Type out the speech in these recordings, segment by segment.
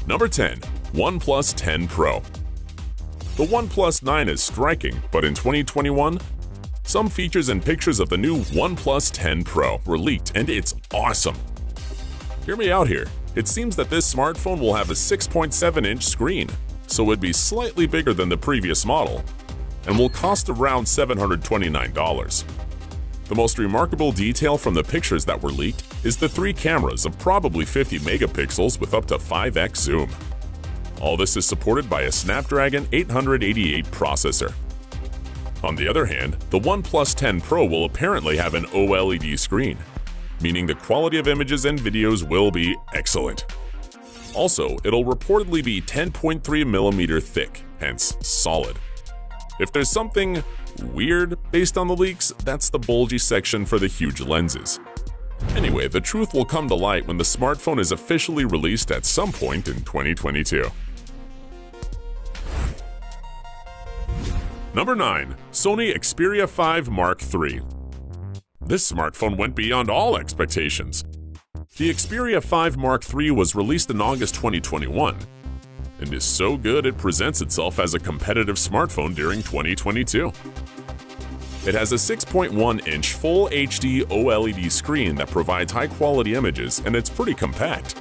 Number 10. OnePlus 10 Pro. The OnePlus 9 is striking, but in 2021, some features and pictures of the new OnePlus 10 Pro were leaked, and it's awesome. Hear me out here. It seems that this smartphone will have a 6.7-inch screen, so it'd be slightly bigger than the previous model, and will cost around $729. The most remarkable detail from the pictures that were leaked is the 3 cameras of probably 50 megapixels with up to 5x zoom. All this is supported by a Snapdragon 888 processor. On the other hand, the OnePlus 10 Pro will apparently have an OLED screen, meaning the quality of images and videos will be excellent. Also, it'll reportedly be 10.3mm thick, hence solid. If there's something weird based on the leaks, that's the bulgy section for the huge lenses. Anyway, the truth will come to light when the smartphone is officially released at some point in 2022. Number 9. Sony Xperia 5 Mark III. This smartphone went beyond all expectations. The Xperia 5 Mark III was released in August 2021 and is so good it presents itself as a competitive smartphone during 2022. It has a 6.1-inch Full HD OLED screen that provides high-quality images, and it's pretty compact,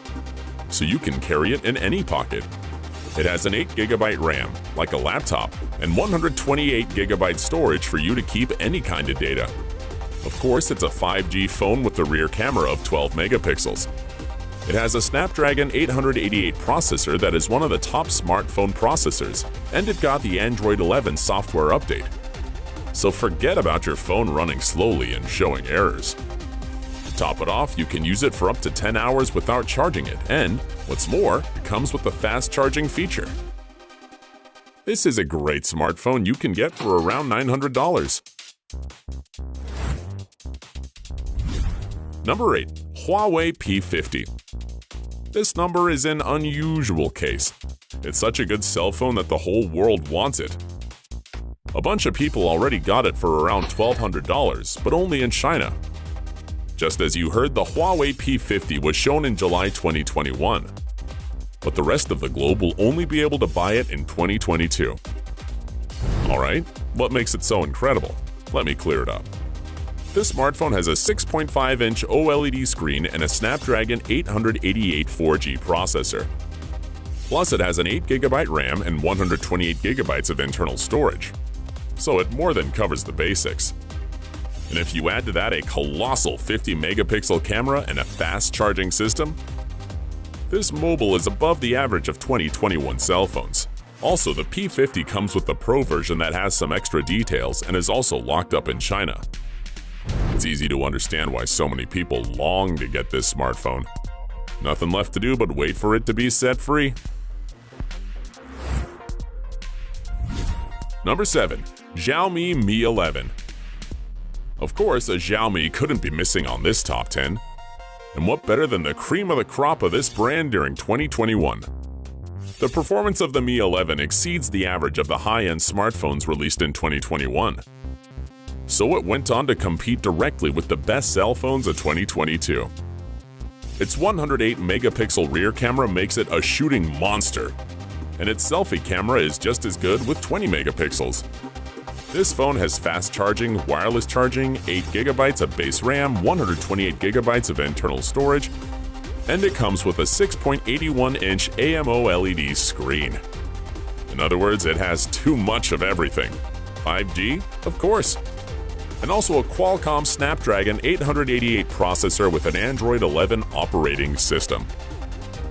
so you can carry it in any pocket. It has an 8GB RAM, like a laptop, and 128GB storage for you to keep any kind of data. Of course, it's a 5G phone with the rear camera of 12 megapixels. It has a Snapdragon 888 processor that is one of the top smartphone processors, and it got the Android 11 software update. So forget about your phone running slowly and showing errors. To top it off, you can use it for up to 10 hours without charging it, and, what's more, it comes with a fast charging feature. This is a great smartphone you can get for around $900. Number 8. Huawei P50. This number is an unusual case. It's such a good cell phone that the whole world wants it. A bunch of people already got it for around $1,200, but only in China. Just as you heard, the Huawei P50 was shown in July 2021, but the rest of the globe will only be able to buy it in 2022. Alright, what makes it so incredible? Let me clear it up. This smartphone has a 6.5-inch OLED screen and a Snapdragon 888 4G processor. Plus, it has an 8GB RAM and 128GB of internal storage. So it more than covers the basics. And if you add to that a colossal 50-megapixel camera and a fast-charging system, this mobile is above the average of 2021 cell phones. Also, the P50 comes with the Pro version that has some extra details and is also locked up in China. It's easy to understand why so many people long to get this smartphone. Nothing left to do but wait for it to be set free. Number 7. Xiaomi Mi 11. Of course, a Xiaomi couldn't be missing on this top 10. And what better than the cream of the crop of this brand during 2021? The performance of the Mi 11 exceeds the average of the high-end smartphones released in 2021. So it went on to compete directly with the best cell phones of 2022. Its 108-megapixel rear camera makes it a shooting monster, and its selfie camera is just as good with 20 megapixels. This phone has fast charging, wireless charging, 8GB of base RAM, 128GB of internal storage, and it comes with a 6.81-inch AMOLED screen. In other words, it has too much of everything. 5G? Of course. And also a Qualcomm Snapdragon 888 processor with an Android 11 operating system.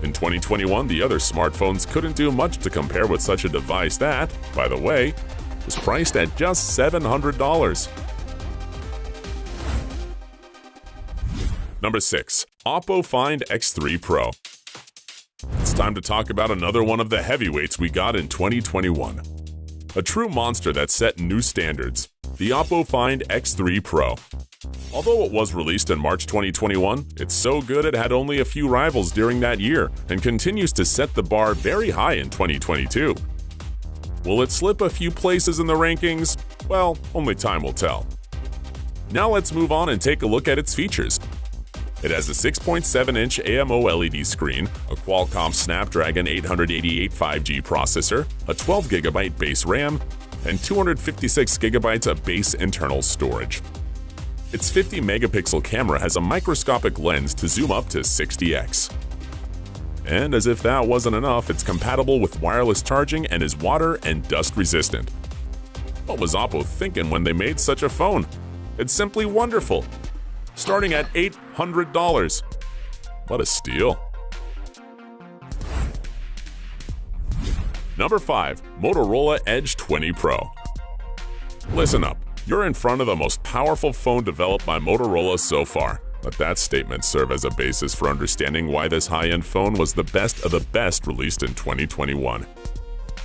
In 2021, the other smartphones couldn't do much to compare with such a device that, by the way, was priced at just $700. Number 6. Oppo Find X3 Pro. It's time to talk about another one of the heavyweights we got in 2021. A true monster that set new standards, the Oppo Find X3 Pro. Although it was released in March 2021, it's so good it had only a few rivals during that year and continues to set the bar very high in 2022. Will it slip a few places in the rankings? Well, only time will tell. Now let's move on and take a look at its features. It has a 6.7-inch AMO LED screen, a Qualcomm Snapdragon 888 5G processor, a 12GB base RAM, and 256GB of base internal storage. Its 50-megapixel camera has a microscopic lens to zoom up to 60x. And as if that wasn't enough, it's compatible with wireless charging and is water and dust resistant. What was Oppo thinking when they made such a phone? It's simply wonderful. Starting at $800. What a steal. Number 5. Motorola Edge 20 Pro. Listen up, you're in front of the most powerful phone developed by Motorola so far. Let that statement serve as a basis for understanding why this high-end phone was the best of the best released in 2021.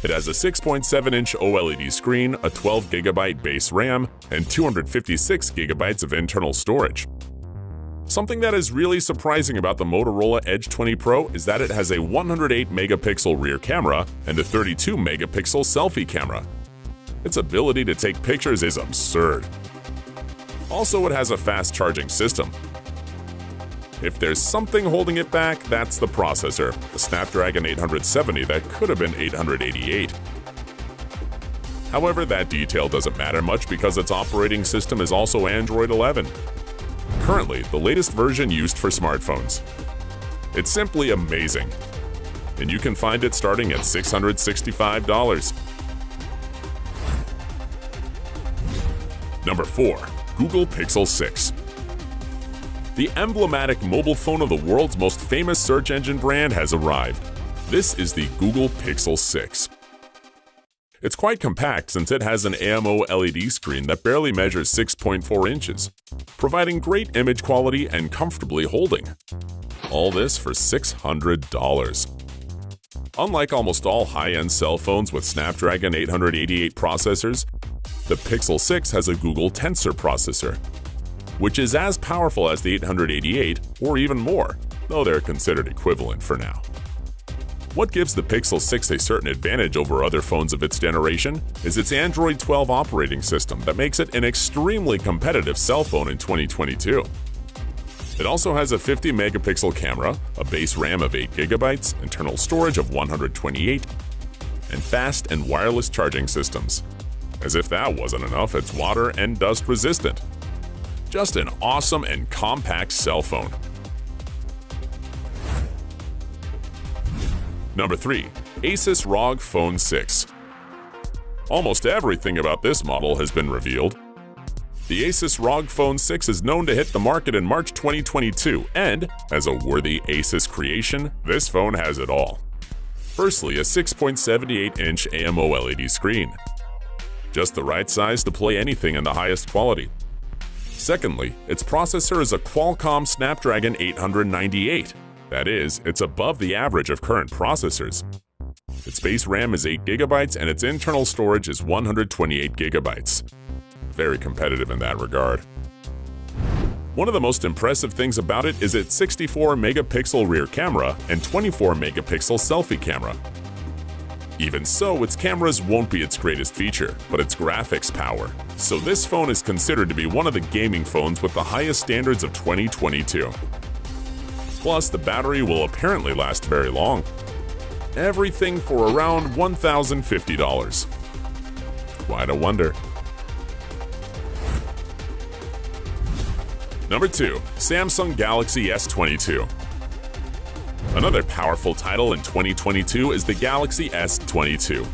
It has a 6.7-inch OLED screen, a 12GB base RAM, and 256GB of internal storage. Something that is really surprising about the Motorola Edge 20 Pro is that it has a 108-megapixel rear camera and a 32-megapixel selfie camera. Its ability to take pictures is absurd. Also, it has a fast charging system. If there's something holding it back, that's the processor, the Snapdragon 870 that could have been 888. However, that detail doesn't matter much because its operating system is also Android 11. Currently, the latest version used for smartphones. It's simply amazing. And you can find it starting at $665. Number 4. Google Pixel 6. The emblematic mobile phone of the world's most famous search engine brand has arrived. This is the Google Pixel 6. It's quite compact since it has an AMO LED screen that barely measures 6.4 inches, providing great image quality and comfortably holding. All this for $600. Unlike almost all high-end cell phones with Snapdragon 888 processors, the Pixel 6 has a Google Tensor processor, which is as powerful as the 888 or even more, though they're considered equivalent for now. What gives the Pixel 6 a certain advantage over other phones of its generation is its Android 12 operating system that makes it an extremely competitive cell phone in 2022. It also has a 50-megapixel camera, a base RAM of 8GB, internal storage of 128, and fast and wireless charging systems. As if that wasn't enough, it's water and dust resistant. Just an awesome and compact cell phone. Number 3. Asus ROG Phone 6. Almost everything about this model has been revealed. The Asus ROG Phone 6 is known to hit the market in March 2022, and, as a worthy Asus creation, this phone has it all. Firstly, a 6.78-inch AMO LED screen. Just the right size to play anything in the highest quality. Secondly, its processor is a Qualcomm Snapdragon 898. That is, it's above the average of current processors. Its base RAM is 8GB and its internal storage is 128GB. Very competitive in that regard. One of the most impressive things about it is its 64-megapixel rear camera and 24-megapixel selfie camera. Even so, its cameras won't be its greatest feature, but its graphics power. So this phone is considered to be one of the gaming phones with the highest standards of 2022. Plus, the battery will apparently last very long. Everything for around $1,050. Quite a wonder. Number 2. Samsung Galaxy S22. Another powerful title in 2022 is the Galaxy S22.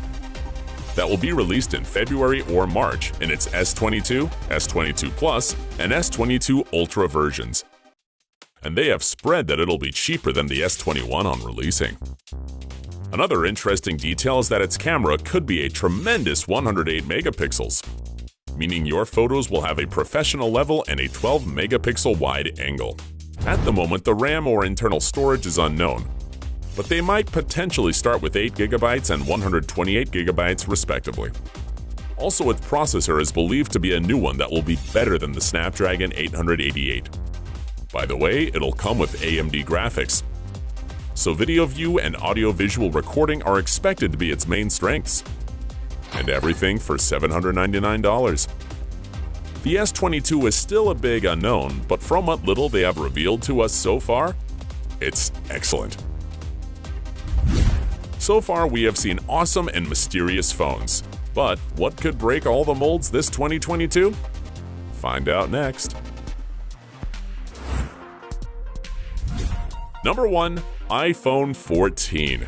That will be released in February or March in its S22, S22 Plus, and S22 Ultra versions. And they have spread that it'll be cheaper than the S21 on releasing. Another interesting detail is that its camera could be a tremendous 108 megapixels, meaning your photos will have a professional level and a 12-megapixel wide angle. At the moment, the RAM or internal storage is unknown, but they might potentially start with 8GB and 128GB respectively. Also, its processor is believed to be a new one that will be better than the Snapdragon 888. By the way, it'll come with AMD graphics, so video view and audio-visual recording are expected to be its main strengths. And everything for $799. The S22 is still a big unknown, but from what little they have revealed to us so far, it's excellent. So far, we have seen awesome and mysterious phones. But what could break all the molds this 2022? Find out next. Number 1. iPhone 14.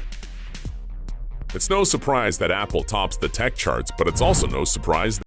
It's no surprise that Apple tops the tech charts, but it's also no surprise